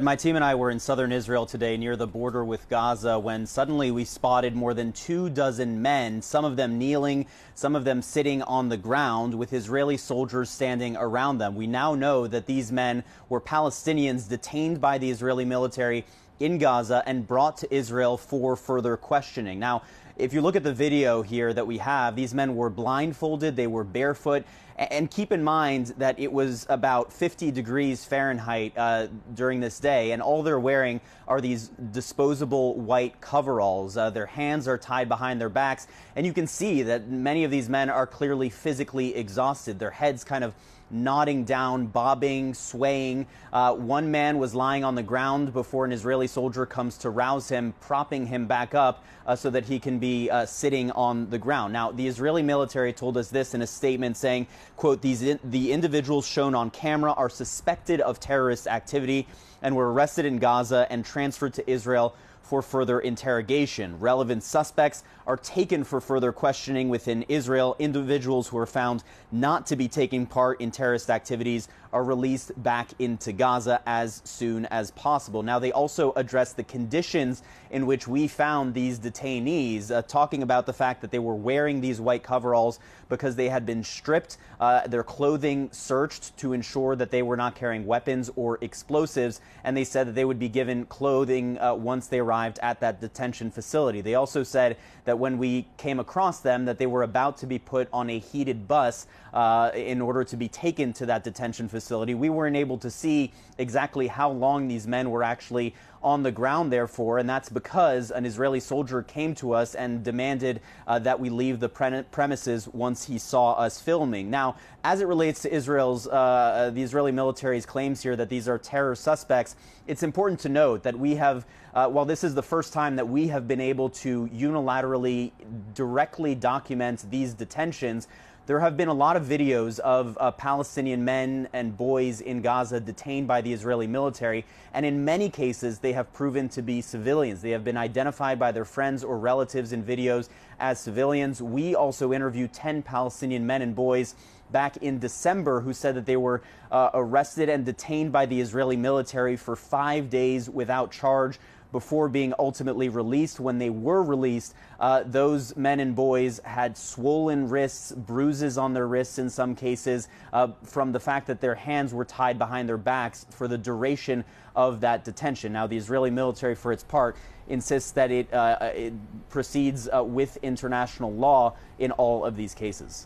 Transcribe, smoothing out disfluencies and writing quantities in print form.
My team and I were in southern Israel today near the border with Gaza when suddenly we spotted more than 24 men, some of them kneeling, some of them sitting on the ground with Israeli soldiers standing around them. We now know that these men were Palestinians detained by the Israeli military in Gaza and brought to Israel for further questioning. Now, if you look at the video here that we have, these men were blindfolded, they were barefoot, and keep in mind that it was about 50 degrees Fahrenheit during this day, and all they're wearing are these disposable white coveralls. Their hands are tied behind their backs, and you can see that many of these men are clearly physically exhausted. Their heads kind of nodding down, bobbing, swaying. One man was lying on the ground before an Israeli soldier comes to rouse him, propping him back up so that he can be sitting on the ground. Now, the Israeli military told us this in a statement saying, quote, the individuals shown on camera are suspected of terrorist activity and were arrested in Gaza and transferred to Israel for further interrogation. Relevant suspects are taken for further questioning within Israel. Individuals who are found not to be taking part in terrorist activities are released back into Gaza as soon as possible. Now, they also addressed the conditions in which we found these detainees, talking about the fact that they were wearing these white coveralls because they had been stripped, their clothing searched to ensure that they were not carrying weapons or explosives, and they said that they would be given clothing once they arrived at that detention facility. They also said that when we came across them, that they were about to be put on a heated bus in order to be taken to that detention facility. We weren't able to see exactly how long these men were actually on the ground there for, and that's because an Israeli soldier came to us and demanded that we leave the premises once he saw us filming. Now, as it relates to the Israeli military's claims here that these are terror suspects, it's important to note that we have, while this is the first time that we have been able to unilaterally directly document these detentions, there have been a lot of videos of Palestinian men and boys in Gaza detained by the Israeli military, and in many cases they have proven to be civilians. They have been identified by their friends or relatives in videos as civilians. We also interviewed 10 Palestinian men and boys back in December who said that they were arrested and detained by the Israeli military for 5 days without charge before being ultimately released. When they were released, those men and boys had swollen wrists, bruises on their wrists in some cases, from the fact that their hands were tied behind their backs for the duration of that detention. Now, the Israeli military, for its part, insists that it proceeds with international law in all of these cases.